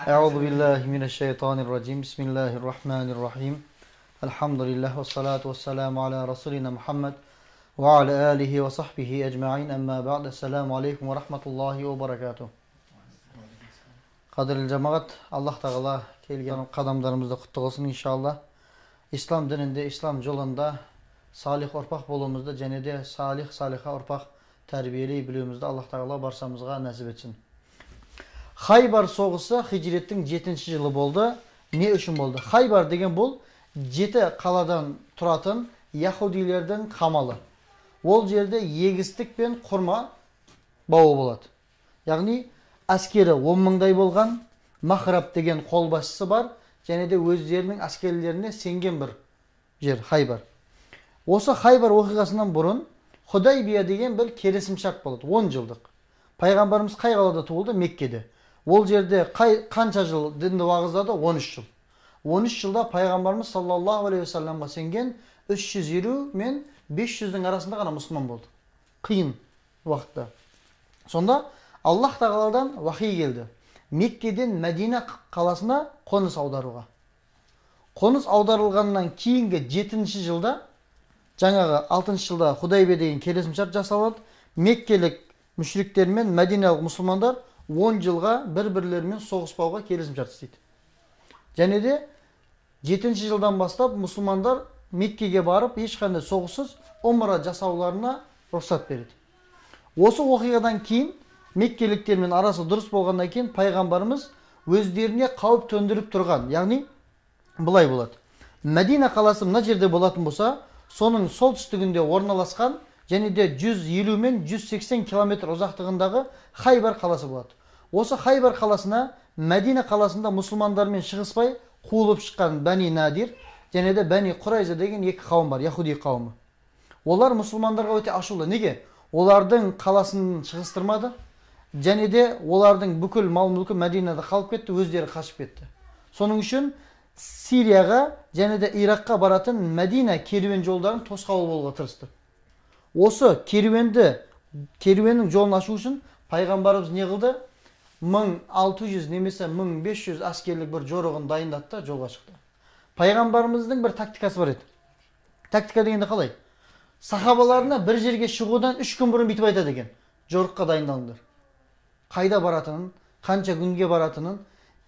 أعوذ بالله من الشيطان الرجيم بسم الله الرحمن الرحيم الحمد لله والصلاة والسلام على رسولنا محمد وعلى آله وصحبه أجمعين أما بعد السلام عليكم ورحمة الله وبركاته. Qadrli cemaat, Allah Teala kelgen qadamlarımızda kutlu olsun inşallah. İslam dininde, İslam yolunda salih orpak bolumuzda cenede saliha orpak terbiyeli bilümüzde Allah Teala barsamızga nasip etsin. Haybar soğusu Hicrettin 7. yılı boldu. Ne üçün boldu? Haybar degen bol 7 kaladan turатын Yahudilerden kamalı. Ol jerde yegistlik ben kurma bağı болады. Yani askeri 10 mыңдай болған Mahrab деген қолбасшысы бар. Және де өздерінің askerlerine sengen bir жер Haybar. Осы Haybar оқиғасынан бұрын Худайбия деген bir келісімшарт болады. 10 жылдық. Пайғамбарымыз қай қалада туылды? Меккеде. Ол жерде қанша жыл дінді уағыздады? 13 жыл. 13 жылда пайғамбарымыз саллаллаху алейхи вассаламға сенген 350 мен 500-дің арасында ғана мұсылман болды. Қиын уақытта. Сонда Аллах Тағаладан вахи келді. Меккеден Мәдина қаласына қоныс аударуға. Қоныс аударылғаннан кейінгі 7-ші жылда, жаңағы 6-ші жылда Худайбия деген келісімшарт жасалады. Меккелік мүшриктер мен Мәдиналық мұсылмандар 10 жылға бір-бірлерімен соғыспауға келісімшарт істейді. Және де 7-ші жылдан бастап мұсылмандар Меккеге барып, ешқандай соғыссыз омра жасауларына рұқсат береді. Осы оқиғадан кейін Меккеліктермен арасы дұрыс болғаннан кейін пайғамбарымыз өздеріне қауіп төндіріп тұрған, яғни бұлай болады. Мәдина қаласы мына жерде болатын болса, соның солтүстігінде орналасқан және де 150 мен 180 километр ұзақтығындағы Хайбар қаласы болады. Осы Хайбар қаласына Мәдина қаласында мұсылмандармен шығыспай қуылып шыққан Бәни Надир және де Бәни Құрайза деген екі қауым бар, Яхуди қауымы. Олар мұсылмандарға өте ашулы. Неге? Олардың қаласын шығыстырмады. Және де олардың бүкіл мал-мүлкі Мәдинада қалып кетті, өздері қашып кетті. Соның үшін Сирияға және де Иракқа баратын Мәдина керуен жолдарын тосқауыл болуға тырысты. Осы керуеннің жолын ашу үшін пайғамбарымыз не қылды? 1600 немесе 1500 аскерлік бір жорығын дайындатты да жолға шықты. Пайғамбарымыздың бір тактикасы бар еді. Тактика дегенде қалай? Сахабаларына бір жерге шығудан 3 күн бұрын бүйтіп айтады екен. Жорыққа дайындалыңдар. Қайда баратынын, қанша күнге баратынын,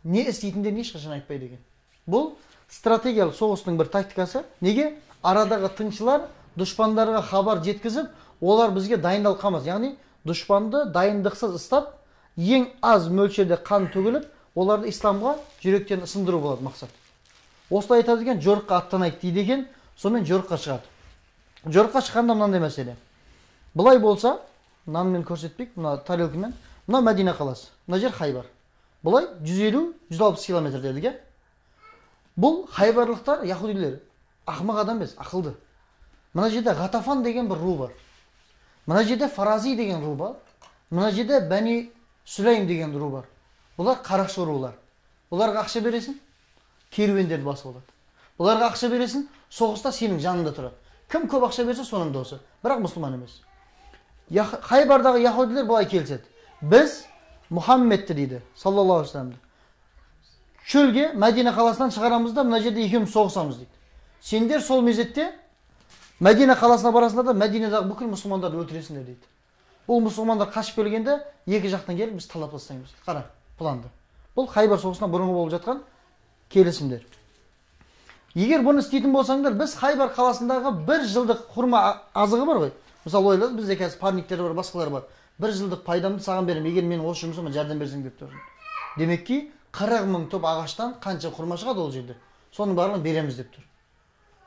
не істейтіндерін ешқашан айтпайды екен. Бұл стратегиялық соғыстың бір тактикасы. Неге? Арадағы тыңшылар дұшпандарға хабар жеткізіп, олар бізге дайындалып қалмас. Яғни дұшпанды дайындықсыз ұстап, ең аз мөлшерде қан төгіліп, оларды исламға жүректерін ысындыру болады мақсат. Осылай айтады екен, жорыққа аттанайық дейді екен, сонымен жорыққа шығады. Жорыққа шыққанда мынандай мәселе. Бұлай болса, нанмен көрсетпейік, мына тарелкамен, мына Мәдина қаласы, мына жер Хайбар. Бұлай 150-160 километр дедік. Бұл хайбарлықтар, яхудилер, ақымақ адам емес, ақылды. Мына жерде Ғатафан деген бір ру бар. Мына жерде Фарази деген ру бар. Мына жерде Бәни Сүлейм деген ру бар. Бұлар қарақшы рулар. Бұларға ақша бересің, керуендерді басып алады. Бұларға ақша бересің, соғыста сенің жанында тұрады. Кім көп ақша берсе, соның досы. Бірақ мұсылман емес. Хайбардағы яхудилер бұлай келіседі. Біз Мұхаммедті дейді, саллаллаху алейхи вассаламды. Шөлге Мәдина қаласынан шығарамыз да, мына жерде екеуміз соғысамыз дейді. Сендер сол мезетте Мәдина қаласына барасыңдар да Мәдинадағы бүкіл мұсылмандарды өлтіресіңдер дейді. Бұл мұсылмандар қашып келгенде екі жақтан келіп біз талап тастаймыз. Қара, планды. Бұл Хайбар соғысынан бұрынғы болып жатқан келісімдер. Егер бұны істейтін болсаңдар, біз Хайбар қаласындағы 1 жылдық хурма азығы бар ғой. Мысалы ойлады, бізде қазір парниктер бар, басқалар бар. 1 жылдық пайдамды саған берем, егер мен осы жұмысыма жәрдем берсең деп тұрсын. Демек ки 40 мың топ ағаштан қанша хурма шығады ол жерде. Соның барлығын береміз деп тұр.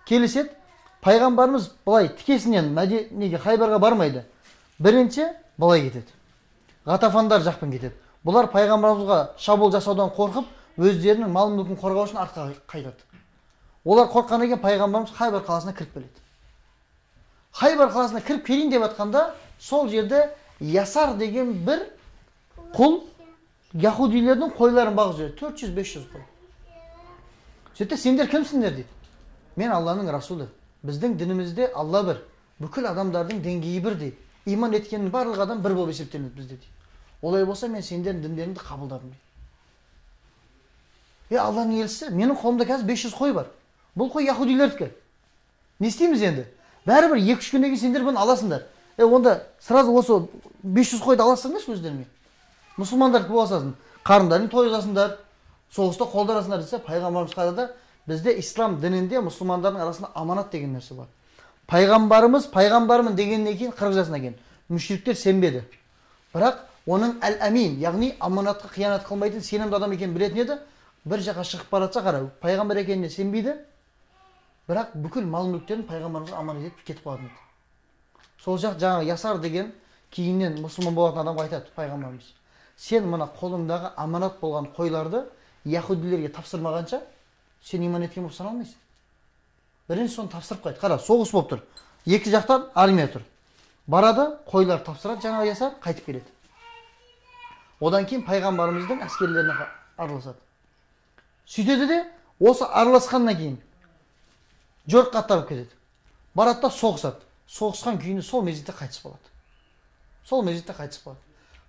Келісет, пайғамбарымыз былай тікесінен Мәдинеге Хайбарға бармайды. Бірінші былай кетеді. Ғатафандар жақпен кетеді. Бұлар пайғамбарымызға шабуыл жасаудан қорқып, өздерінің мал-мүлкін қорғау үшін артқа қайтады. Олар қорққаннан кейін пайғамбарымыз Хайбар қаласына кіріп келеді. Хайбар қаласына кіріп келейін деп жатқанда, сол жерде Ясар деген бір құл яхудилердің қойларын бағып жүреді. 400-500 қой. Сөйтті, сендер кімсіңдер дейді. Мен Алланың расулы. Біздің дінімізде Алла бір. Бүкіл адамдардың деңгейі бір дейді. Иман еткеннің барлық адам бір болып есептелінеді бізде дейді. Олай болса мен сендердің діндеріңді қабылдадым дейді. Алланың елшісі, менің қолымда қазір 500 қой бар. Бұл қой яһудилердікі. Не істейміз енді? Бәрібір 2-3 күннен кейін сендер бұны аласыңдар. Онда сразу осы 500 қойды аласыңдаршы өздеріңе. Мұсылмандарды боласың, қарындарың тойғызасыңдар, соғыста қолданасыңдар десе, пайғамбарымыз қайда? Бізде ислам дінінде мұсылмандардың арасында аманат деген нәрсе бар. Пайғамбармын дегеннен кейін 40 жасына келген. Мүшриктер сенбеді. Бірақ оның әл-әмин, яғни аманатқа қиянат қылмайтын сенімді адам екенін білетін еді. Бір жаққа шығып баратса қара, пайғамбар екеніне сенбейді. Бірақ бүкіл мал-мүліктерін пайғамбарымызға аманат етіп кетіп қалатын еді. Сол жақ жаңағы Ясар деген кейіннен мұсылман болатын адамға айтады пайғамбарымыз. Сен мына қолыңдағы аманат болған қойларды яһудилерге тапсырмағанша сен иман еткен болып саналмайсың. Бірінші соны тапсырып қайт. Қара, соғыс болып тұр. Екі жақтан армия тұр. Барады, қойлар тапсырады, жаңағы Ясар қайтып келеді. Одан кейін пайғамбарымыздың әскерлеріне араласады. Сөйтеді де, осы араласқаннан кейін жорыққа аттанып кетеді. Барады да соғысады. Соғысқан күйінде сол мезетте қайтыс болады.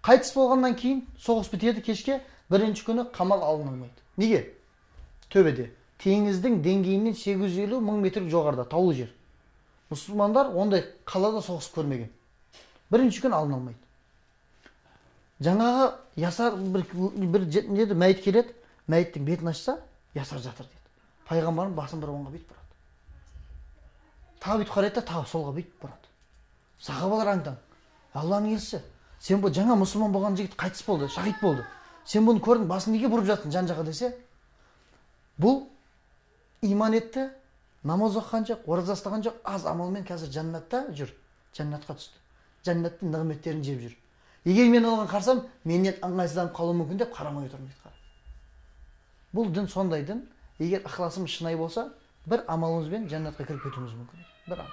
Қайтыс болғаннан кейін соғыс бітеді, кешке бірінші күні қамал алынылмайды. Неге? Төбеде. Теңіздің деңгейінен 850 мың метр жоғарыда, таулы жер. Мұсылмандар ондай қалада соғыс көрмеген. Бірінші күн алынылмайды. Жаңағы Ясар бір мәйіт келеді, мәйіттің бетін ашса, Ясар жатыр дейді. Пайғамбарым басын бір оңға бүйтіп бұрады. Тағы бүйтіп қарайды да, тағы солға бүйтіп бұрады. Сахабалар аң-таң. Алланың елшісі, сен бұл жаңа мұсылман болған жігіт қайтыс болды, шахид болды. Сен бұны көрдің, басын неге бұрып жатсың жан-жаққа десе, бұл иман етті, намаз оқыған жоқ, ораза ұстаған жоқ, аз амалмен қазір жаннатта жүр, жаннатқа түсті. Жаннаттың нығметтерін жеп жүр. Егер мен оған қарсам, менен ыңғайсызданып қалуы мүмкін деп қарамай отырмын дейді. Бұл дін сондай дін, егер ықыласымыз шынайы болса, бір амалымызбен жаннатқа кіріп кетуіміз мүмкін. Бір амал.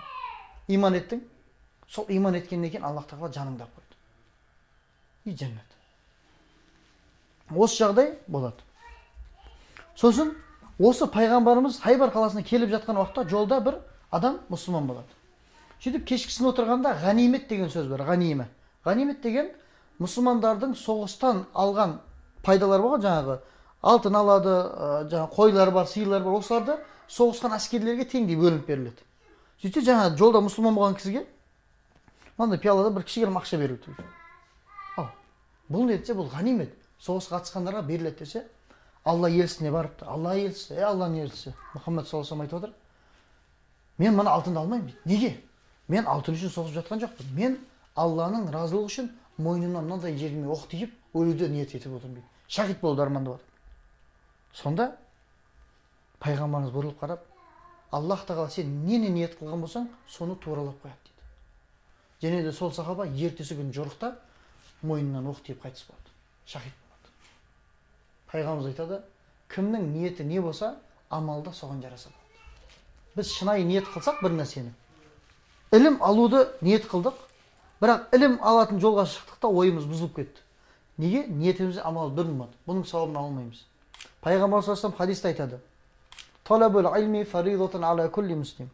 Иман еттің, сол иман еткеннен кейін Аллах тағала жаныңды алып қойды. И жаннат. Осы жағдай болады. Сосын осы пайғамбарымыз Хайбар қаласына келіп жатқан уақытта жолда бір адам мұсылман болады. Сөйтіп кешкісін отырғанда ғанимет деген сөз бар, ғаниме. Ғанимет деген мұсылмандардың соғыстан алған пайдалар бар, жаңағы алтын алады, жаңағы қойлар бар, сиырлар бар, осыларды соғысқан әскерлерге теңдей бөлініп беріледі. Сөйтсе жаңағы жолда мұсылман болған кісіге мынандай пиалада бір кішігірім ақша беріледі. Ал, бұл не десе, бұл ғанимет. Соғысқа қатысқандарға беріледі десе, Алла елшісіне барыпты. Алла елшісі, Алланың елшісі. Мұхаммед саллаллаху алейхи ва саллям айтып отыр. Мен мына алтынды алмаймын дейді. Неге? Мен алтын үшін соғысып жатқан жоқпын. Мен Алланың разылығы үшін мойнымнан мынандай жеріме оқ тиіп, өлуді ниет етіп отырмын дейді. Шахид болуды армандап отыр. Сонда пайғамбарымыз бұрылып қарап, Аллах тағала сен нені ниет қылған болсаң, соны туралап қояды дейді. Және де сол сахаба ертесі күн жорықта мойнынан оқ тиіп қайтыс болады. Шахид болады. Пайғамбарымыз айтады, кімнің ниеті не болса, амалда соған жараса болады. Біз шынайы ниет қылсақ бір нәрсені. Ілім алуды ниет қылдық, бірақ ілім алатын жолға шықтықта ойымыз бұзылып кетті. Неге? Ниетімізде амал бір болмады. Бұның сауабын алмаймыз. Пайғамбар саллаллаху алейхи ва саллям хадисте айтады. Талабул илми фаридатун аля кулли муслим.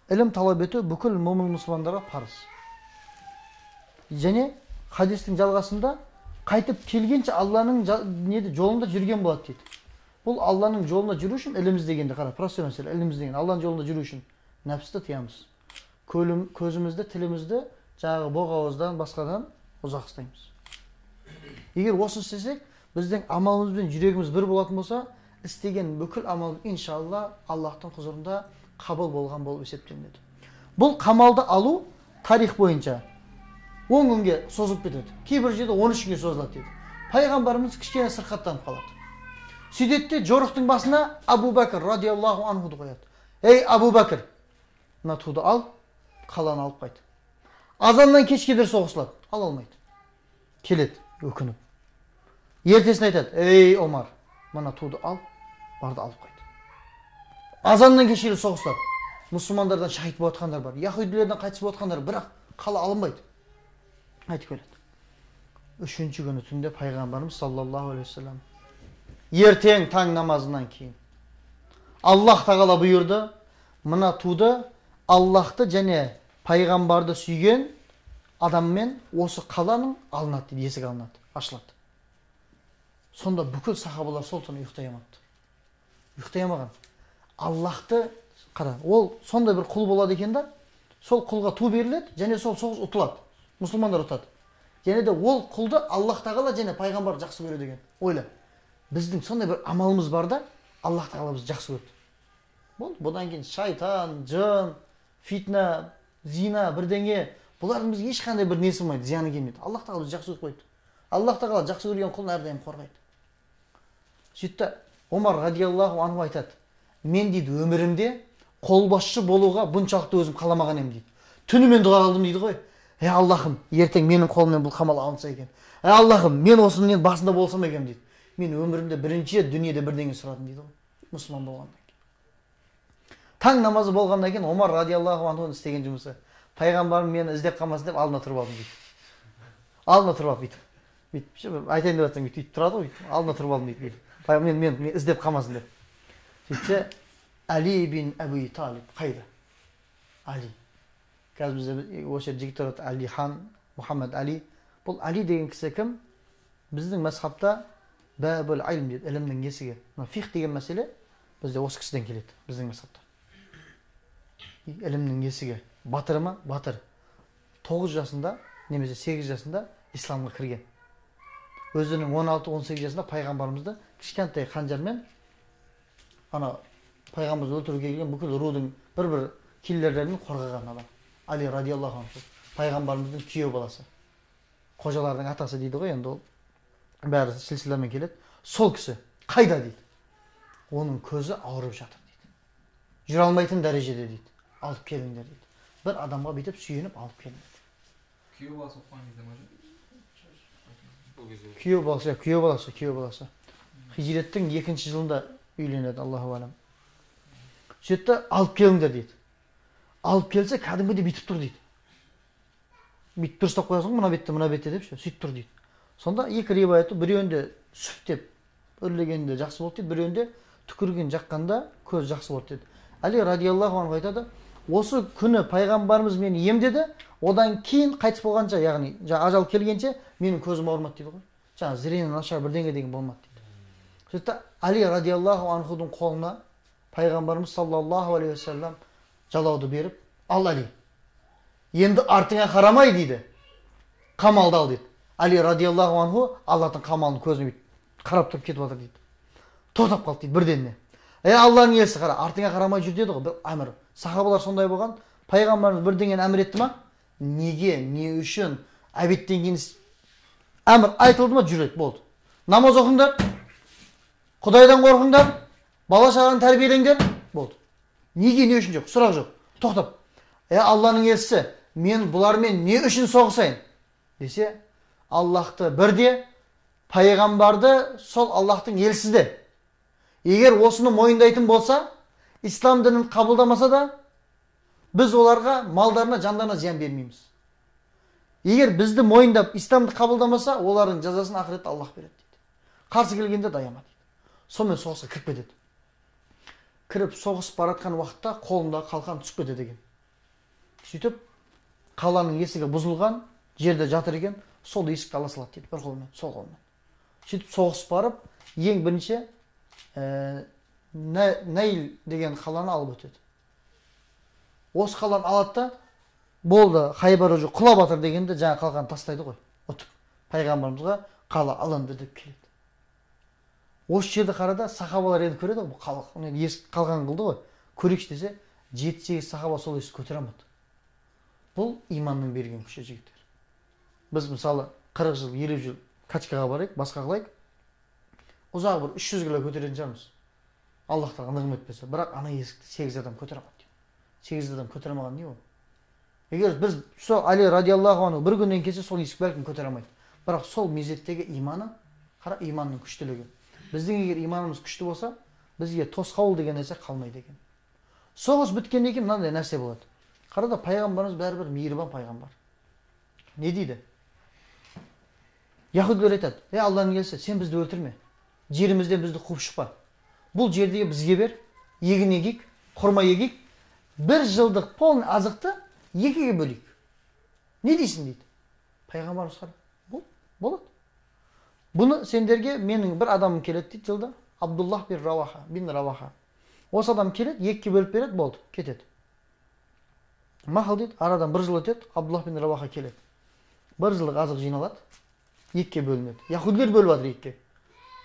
Ілім талап ету бүкіл момын мұсылмандарға парыз. Және хадистің жалғасында қайтып келгенше Алланың жолында жүрген болады дейді. Бұл Алланың жолында жүру үшін іліміз дегенде қара, просто мәселе, іліміз деген Алланың жолында жүру үшін нәпсті тыямыз. Көзімізді, тілімізді жаңағы боғауыздан, басқадан ұзақ ұстаймыз. Егер осыны істесек, біздің амалымыз бен жүрегіміз бір болатын болса, істеген бүкіл амал иншалла Аллахтың құзырында қабыл болған болып есептелінеді. Бұл қамалды алу тарих бойынша 10 күнге созылып кетеді. Кейбір жерде 13 күнге созылады дейді. Пайғамбарымыз кішкене сырқаттанып қалады. Сөйтеді жорықтың басына Абу Бәкір радиаллаху анхуды қояды. Ей Абу Бәкір, мына туды ал, қаланы алып қайт. Азаннан кешке дейін соғысылады, ала алмайды. Келеді, өкініп. Ертесін айтады, ей Омар, мына туды ал, барды алып қайт. Азаннан кешке дейін соғысылады. Мұсылмандардан шахид болатқандар бар, яһудилерден қайтыс болатқандар, бірақ қала алынбайды. Айтып келеді. Үшінші күні түнде пайғамбарымыз саллаллаху алейхи ва саллям ертең таң намазынан кейін Аллах тағала бұйырды, мына туды Аллахты және пайғамбарды сүйген адаммен осы қаланың алынады дейді, есік алынады, ашылады. Сонда бүкіл сахабалар сол түні ұйықтай алмапты. ұйықтай алмаған. Аллахты қара, ол сондай бір құл болады екен да, сол құлға ту беріледі, және сол соғыс ұтылады. Мұсылмандар ұтады. Және де ол құлды Аллах тағала және пайғамбар жақсы көреді екен. Ойла. Біздің сондай бір амалымыз бар да, Аллах тағала бізді жақсы көрді. Болды. Бұдан кейін шайтан, жын, фитна, зина, бірдеңе, бұлардың бізге ешқандай бір несі болмайды, зияны келмейді. Аллах тағала бізді жақсы көріп қойды. Аллах тағала жақсы көрген құлын әрдайым қорғайды. Сөйтті Омар радиаллаху анху айтады: мен дейді өмірімде қолбасшы болуға бұншалықты өзім қаламаған едім дейді. Түнімен дұға қылдым дейді ғой. Аллахым, ертең менің қолыммен бұл қамал алынса екен. Аллахым, мен осының басында болсам екен дейді. Мен өмірімде бірінші дүниеде бірдеңе сұрадым дейді ғой. Мұсылман болғаннан кейін. Таң намазы болғаннан кейін Омар радиаллаху анхуның істеген жұмысы: пайғамбарым мені іздеп қалмасын деп алдына тұрып алдым дейді. Алдына тұрып алып бүйтіп айтайын деп жатсаң бүйтіп тұрады ғой, алдына тұрып алдым дейді. Мен іздеп қалмасын деп. Сөйтсе Али бин Аби Талиб қайда? Али. Қазір бізде осы жігіт тұрады, Али хан, Мұхаммед Али. Бұл Али деген кісі кім? Біздің мазхабта бәбіл айлм дейді, ілімнің есігі. Фих деген мәселе бізде осы кісіден келеді, біздің мазхабта. Ілімнің есігі. Батыр ма? Батыр. 9 жасында, немесе 8 жасында исламға кірген. Өзінің 16-18 жасында пайғамбарымызды кішкентай қанжармен ана пайғамбарымызды өлтіруге келген бүкіл рудың бір-бір киллерлерін қорғаған адам. Али радиаллаху анху, пайғамбарымыздың күйеу баласы. Қожалардың атасы дейді ғой, енді ол бәрі сілсіламен келеді. Сол кісі қайда дейді. Оның көзі ауырып жатыр дейді. Жүре алмайтын дәрежеде дейді. Алып келіңдер дейді. Бір адамға бүйтіп сүйеніп алып келіңдер. Күйеу баласы оқыған кезде ма? Күйеу баласы. Хижреттің 2-ші жылында үйленеді, Аллаху алам. Сөйтті алып келіңдер дейді. Алып келсе кәдімгідей бүйтіп тұр дейді. Бүйтіп дұрыстап қоясың, мына бетте деп сөйтіп тұр дейді. Сонда екі риуаяты, біреуінде сүфтеп үрлегенде жақсы болды дейді, біреуінде түкірген жаққанда көз жақсы болды дейді. Али радиаллаху анху айтады: осы күні пайғамбарымыз мені емдеді, одан кейін қайтыс болғанша, яғни ажал келгенше менің көзім ауырмады дейді ғой. Жаңа зрение нашар бірдеңе деген болмады дейді. Сөйтті Али радиаллаху анхудың қолына пайғамбарымыз саллаллаху алейхи уассалам жалауды беріп: ал Али, енді артыңа қарамай дейді, қамалды ал дейді. Али радиаллаху анху Аллахтың қамалын көзіне қарап тұрып кетіп жатыр дейді. Тоқтап қалды дейді бірденне. Алланың елшісі, қара, артыңа қарамай жүр деді ғой, бір әмір. Сахабалар сондай болған. Пайғамбарымыз бірдеңені әмір етті ма? Неге, не үшін әбеттен кейін әмір айтылды ма, жүреді, болды. Намаз оқыңдар, Құдайдан қорқыңдар, бала шағаны тәрбиелеңдер, болды. Неге, не үшін жоқ, сұрақ жоқ. Тоқтап. Алланың елшісі, мен бұлармен не үшін соғысайын десе, Аллахты бірде, пайғамбарды сол Аллахтың елшісі. Егер осыны мойындайтын болса, ислам дінін қабылдамаса да, біз оларға малдарына, жандарына зиян бермейміз. Егер бізді мойындап исламды қабылдамаса, олардың жазасын ақыретте Аллах береді дейді. Қарсы келгенде даяма дейді. Сонымен соғысқа кіріп кетеді. Кіріп соғысып баратқан уақытта қолында қалқан түсіп кетеді екен. Сөйтіп қаланың есігі бұзылған, жерде жатыр екен, сол есікті ала салады дейді, бір қолмен, сол қолмен. Сөйтіп соғысып барып, ең бірінші Найл деген қаланы алып өтеді. Осы қаланы алады да, болды, Хайбар уже құлап жатыр дегенде жаңа қалқаны тастайды ғой, ұтып. Пайғамбарымызға қала алынды деп келеді. Осы жерде қарада сахабалар енді көреді ғой, есік қалған қылды ғой. Көрейікші десе, 7-8 сахаба сол есікті көтере алмады. Бұл иманның берген күші жігіттер. Біз мысалы 40 жыл, 50 жыл качкаға барайық, басқа қылайық. Ұзағы бір 300 кило көтеретін шығармыз. Аллах тағала нығым етпесе, бірақ ана есікті 8 адам көтере алмады. 8 адам көтере алмаған не ол? Егер біз сол Али радиаллаху анху бір күннен келсе, сол есік бәлкім көтере алмайды. Бірақ сол мезеттегі иманы, қара, иманның күштілігі. Біздің егер иманымыз күшті болса, бізге тосқауыл деген нәрсе қалмайды екен. Соғыс біткеннен кейін мынандай нәрсе болады. Қарада, пайғамбарымыз бәрібір мейірбан пайғамбар. Не дейді? Яһудилер айтады: Алланың елшісі, сен бізді өлтірме. Жерімізден бізді қуып шықпа. Бұл жердегі бізге бер, егін егейік, құрма егейік, бір жылдық полный азықты екіге бөлейік. Не дейсің дейді. Пайғамбарымыз қара, болады. Бұны сендерге менің бір адамым келеді дейді жылда, Абдуллах бин Раваха. Осы адам келеді, екіге бөліп береді, болды, кетеді. Мақұл дейді, арадан бір жыл өтеді, Абдуллах бин Раваха келеді. Бір жылдық азық жиналады, екіге бөлінеді. Яһудилер бөліп жатыр екіге.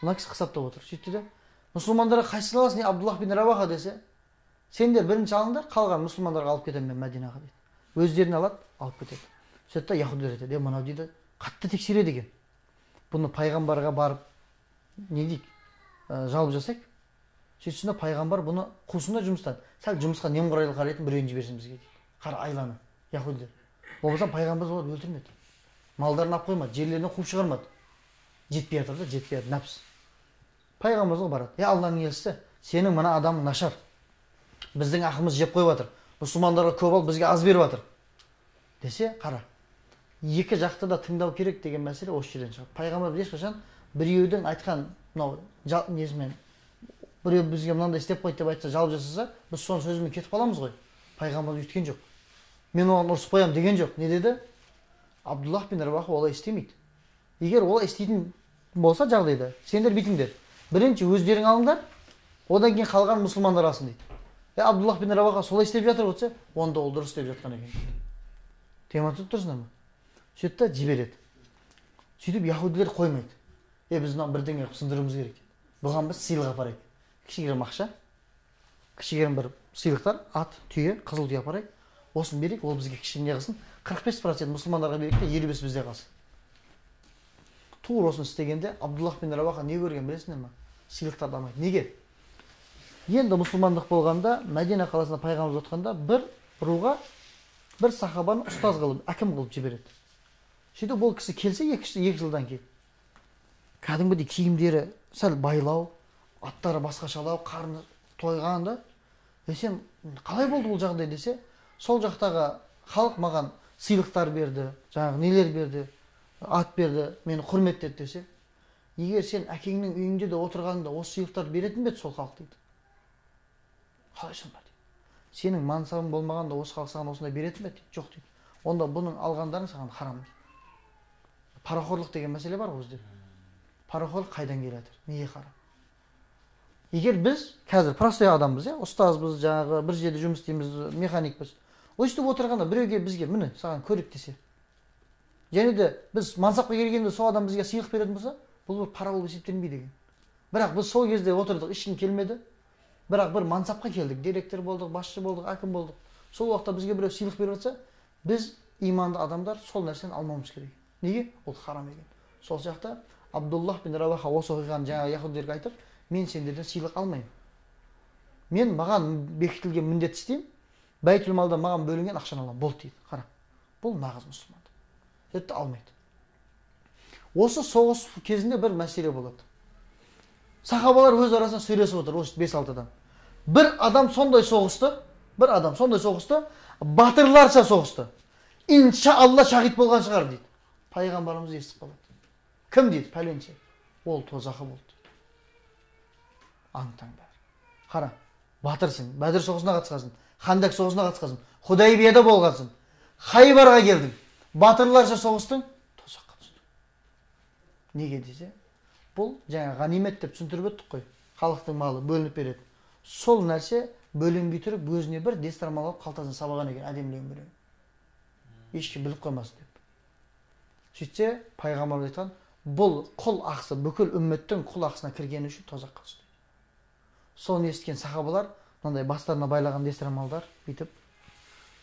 Мына кісі қысаптап отыр. Сөйтті де, мұсылмандарға қайсысын аласың, Абдуллах бин Раваха десе, сендер бірінші алыңдар, қалған мұсылмандарға алып кетемін мен Мәдинаға дейді. Өздерін алады, алып кетеді. Сөйтті де яһудилер айтады, мынау дейді, қатты тексереді екен. Бұны пайғамбарға барып, не дейді, жалып жасайық. Сөйтсінде пайғамбар бұны қусында жұмыстан, сәл жұмысқа немқұрайлы қарайтын біреуін жіберсін бізге дейді. Қара айланы, яһудилер. Болмаса пайғамбар оларды өлтірмеді. Малдарын алып қоймады, жерлерінен қуып шығармады. Жетпей жатыр да, жетпей жатыр, нәпс. Пайғамбарға барады. Алланың елшісі, сенің мына адамың нашар. Біздің ақымыз жеп қойып жатыр. Мұсылмандарға көп ал, бізге аз беріп жатыр. Десе, қара. Екі жақты да тыңдау керек деген мәселе осы жерден шығады. Пайғамбар ешқашан біреудің айтқан, мынау несімен, біреу бізге мынандай істеп қойды деп айтса, жалып жасаса, біз соның сөзімен кетіп қаламыз ғой. Пайғамбар өйткен жоқ. Мен оған ұрысып қоямын деген жоқ. Не деді? Абдуллах бин Раваха олай істемейді. Егер олай істейтін болса жағдайда, сендер бүйтіңдер. Бірінші өздерің алыңдар, одан кейін қалған мұсылмандар алсын дейді. Абдуллах бин Раваха солай істеп жатыр болса, онда ол дұрыс істеп жатқан екен. Теманы түсініп тұрсыңдар ма? Сөйтті жібереді. Сөйтіп яһудилер қоймайды. Біз мынаны бірдеңе қылып сындыруымыз керек. Бұған біз сыйлық апарайық. Кішігірім ақша, кішігірім бір сыйлықтар, ат, түйе, қызыл түйе апарайық. Осын берейік, ол бізге кішкене қылсын. 45% мұсылмандарға берейік те 55 бізде қалсын. Тур осыны істегенде Абдуллах бин Раваха не көрген білесіңдер ме? Сыйлықтарды алмайды. Неге? Енді мұсылмандық болғанда, Мәдина қаласында пайғамбар отқанда бір руға бір сахабаны ұстаз қылып, әкім қылып жібереді. Сөйтіп ол кісі келсе 2 жылдан кейін. Кәдімгідей киімдері сәл байлау, аттары басқашалау, қарны тойған да. Сен қалай болды бұл жағдай десе, сол жақтағы халық маған сыйлықтар берді, жаңағы нелер берді, ат берді, мені құрметтеді десе, егер сен әкеңнің үйінде де отырғанда осы сыйлықтарды беретін бе еді сол халық дейді. Қалай сонда дейді. Сенің мансабың болмағанда осы халық саған осындай беретін бе еді? Жоқ дейді. Онда бұның алғандарың саған харам дейді. Парақорлық деген мәселе бар ғой бізде. Парақорлық қайдан келе жатыр? Неге харам? Егер біз қазір простой адамбыз, ұстазбыз, жаңағы бір жерде жұмыс істейміз, механикпіз. Өйстіп отырғанда біреуге бізге міне саған көрік десе. Және де біз мансапқа келгенде сол адам бізге сыйлық беретін болса, бұл бір пара болып есептелінбейді деген. Бірақ біз сол кезде отырдық, ешкім келмеді. Бірақ бір мансапқа келдік, директор болдық, басшы болдық, әкім болдық. Сол уақытта бізге біреу сыйлық беріп жатса, біз иманды адамдар сол нәрсені алмауымыз керек. Неге? Ол харам екен. Сол сияқты Абдуллах бин Раваха осы оқиғаны жаңағы яһудилерге айтып, мен сендерден сыйлық алмаймын. Мен маған бекітілген міндет істеймін. Бәйтул малдан маған бөлінген ақшаны аламын. Болды дейді. Қара. Бұл нағыз мұсылман. Сөйтті алмайды. Осы соғыс кезінде бір мәселе болады. Сахабалар өз арасында сөйлесіп отыр, осы 5-6 адам. Бір адам сондай соғысты, батырларша соғысты. Иншалла шахид болған шығар дейді. Пайғамбарымыз естіп қалады. Кім дейді? Пәленше. Ол тозақы болды. Аң-таң бәрі. Қара, батырсың, Бәдір соғысына қатысқансың, Хандак соғысына қатысқансың, Худайбияда болғансың, Хайбарға келдің, батырларша соғыстың, тозаққа түстің. Неге десе? Бұл жаңа ғанимет деп түсіндіріп өттік қой. Халықтың малы бөлініп береді. Сол нәрсе бөлінбей тұрып, өзіне бір дестармал алып қалтасына сабаған екен, әдемілеген біреу. Ешкім біліп қоймасын деп. Сөйтсе, пайғамбар айтқан, бұл құл ақысы, бүкіл үмметтің құл ақысына кіргені үшін тозаққа түсті. Соны естіген сахабалар, мынандай бастарына байлаған дестармалдар бүйтіп,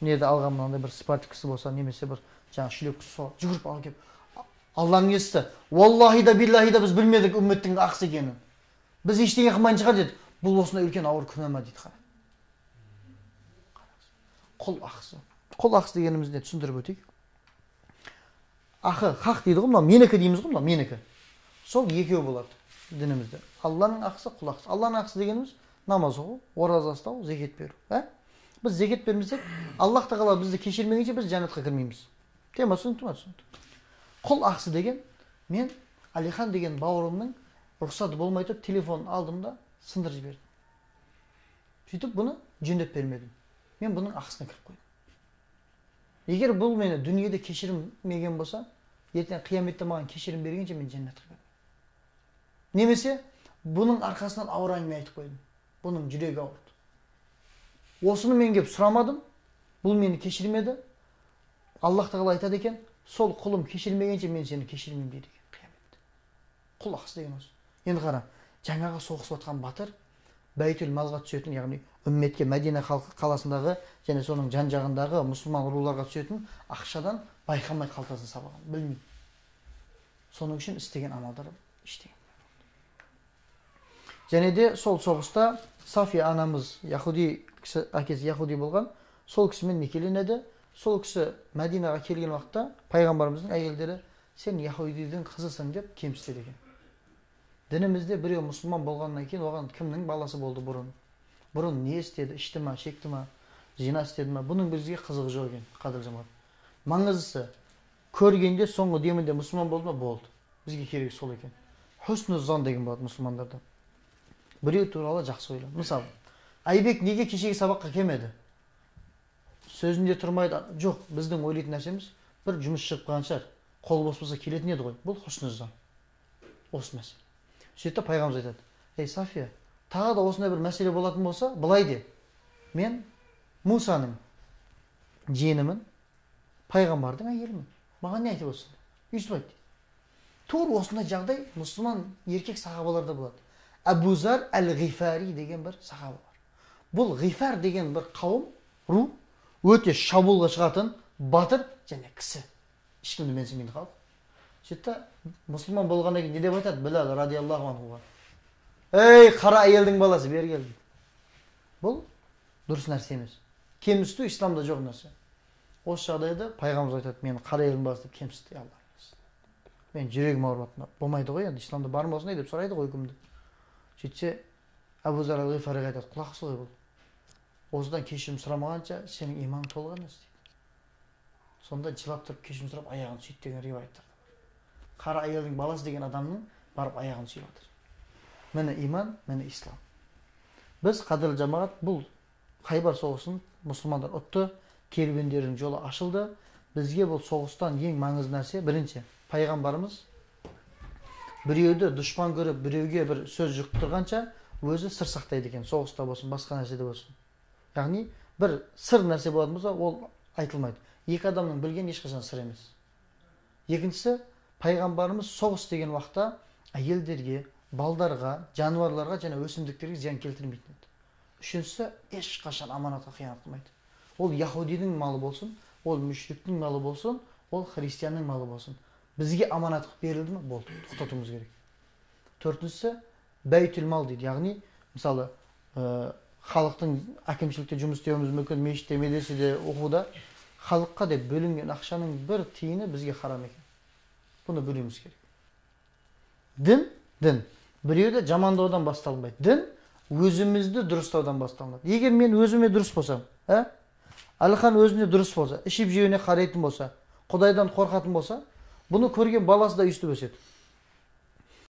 неде алған мынандай бір спартик кісі болса, немесе бір жаңа шүлек кісі сол жүгіріп алып келіп, Алланың естісі, валлахи да биллахи да біз білмедік үмметтің ақысы екенін. Біз ештеңе қылмайын шығар деді. Бұл осындай үлкен ауыр күнә ма дейді. Құл ақысы. Құл ақысы дегенімізді түсіндіріп өтейік. Ақы, хақ дейді ғой, мынау менікі дейміз ғой, мынау менікі. Сол екеу болады дінімізде. Алланың ақысы, құл ақысы. Алланың ақысы дегеніміз намаз оқу, ораза ұстау, зекет беру. Біз зекет бермесек, Аллах тағала бізді кешірмегенше біз жәннатқа кірмейміз. Тема түсінікті ме? Түсінікті. Құл ақысы деген, мен Алихан деген бауырымның рұқсаты болмай тұрып телефонын алдым да сындырып жібердім. Сөйтіп бұны жөндеп бермедім. Мен бұның ақысына кіріп қойдым. Егер бұл мені дүниеде кешірмеген болса, ертең қияметте маған кешірім бергенше мен жәннатқа кіремін. Немесе Бұның арқасынан ауыр әңгіме айтып қойдым. Бұның жүрегі ауырды. Осыны мен кеп сұрамадым. Бұл мені кешірмеді. Аллах тағала айтады екен, сол құлым кешірмегенше мен сені кешірмеймін дейді екен қияметте. Құлақсы деген осы. Енді қара, жаңағы соғысып жатқан батыр Бәйтүл малға түсетін, яғни үмметке Мәдина қаласындағы және соның жан-жағындағы мұсылман руларға түсетін ақшадан байқамай қалтасын сабаған, білмей. Соның үшін істеген амалдары іштеген. Және де сол соғыста Сафия анамыз яхуди кісі, әкесі яхуди болған, сол кісімен некеленеді. Сол кісі Мәдинаға келген уақытта пайғамбарымыздың әйелдері сен яхудидің қызысың деп кемсітеді екен. Дінімізде біреу мұсылман болғаннан кейін оған кімнің баласы болды бұрын? Бұрын не істеді? Ішті ма, шекті ма, зина істеді ма? Бұның бізге қызығы жоқ екен, қадір жамағат. Маңыздысы көргенде соңғы демінде мұсылман болды ма? Болды. Бізге керек сол екен. Хусну зан деген болады мұсылмандарда. Біреу туралы жақсы ойлау. Мысалы, Айбек неге кешегі сабаққа келмеді? Сөзінде тұрмайды. Жоқ, біздің ойлайтын нәрсеміз бір жұмыс шығып қалған шығар. Қол бос болса келетін еді ғой. Бұл хусну зан. Осы мәселе. Сөйтті пайғамбарымыз айтады: "Ей Сафия, тағы да осындай бір мәселе болатын болса, былай де. Мен Мусаның жиенімін, пайғамбардың әйелімін. Маған не айтып отырсың?" Өйстіп айтты. Тура осындай жағдай мұсылман еркек сахабаларда болады. Абу Зар әл-Ғифари деген бір сахаба бар. Бұл Ғифар деген бір қауым, ру, өте шабуылға шығатын батыр және кісі. Ешкімді менсінбейді халық. Сөйтті мұсылман болғаннан кейін не деп айтады? Білал радиаллаху анхуға: "Ей, қара әйелдің баласы, бері кел" дейді. Бұл дұрыс нәрсе емес. Кемсіту исламда жоқ нәрсе. Осы жағдайда пайғамбарымыз айтады: "Мен қара әйелдің баласы" деп кемсітті. Мен жүрегім ауырып жатыр. Болмайды ғой енді, исламда бар ма осындай деп сұрайды ғой кімді. Сөйтсе Абу Зар әл-Ғифариға айтады: "Құлақ сол ғой бұл. Осыдан кешірім сұрамағанша сенің иманың толған емес" дейді. Сонда жылап тұрып кешірім сұрап аяғын сүйді деген риуаяттар. Қара әйелдің баласы деген адамның барып аяғын сүйіп жатыр. Міне иман, міне ислам. Біз қадірлі жамағат, бұл Хайбар соғысын мұсылмандар ұтты, керуендердің жолы ашылды. Бізге бұл соғыстан ең маңызды нәрсе бірінші, пайғамбарымыз біреуді дұшпан көріп, біреуге бір сөз жұқтырғанша өзі сыр сақтайды екен, соғыста болсын, басқа нәрседе болсын. Яғни бір сыр нәрсе болатын болса, ол айтылмайды. Екі адамның білген ешқашан сыр емес. Екіншісі, пайғамбарымыз соғыс деген уақытта әйелдерге, балдарға, жануарларға және өсімдіктерге зиян келтірмейтін еді. Үшіншісі, ешқашан аманатқа қиянат қылмайды. Ол яхудидің малы болсын, ол мүшриктің малы болсын, ол христианның малы болсын. Бізге аманат берілді ме? Болды, тоқтатуымыз керек. Төртіншісі, бәйтүл мал дейді. Яғни, мысалы, халықтың әкімшілікте жұмыс істеуіміз мүмкін, мешітте, медреседе, оқуда халыққа деп бөлінген ақшаның бір тиыны бізге харам екен. Бұны білуіміз керек. Дін. Біреуді жамандаудан басталмайды. Дін өзімізді дұрыстаудан басталмайды. Егер мен өзіме дұрыс болсам, Әлихан өзіне дұрыс болса, ішіп жеуіне қарайтын болса, Құдайдан қорқатын болса, бұны көрген баласы да өйстіп өседі.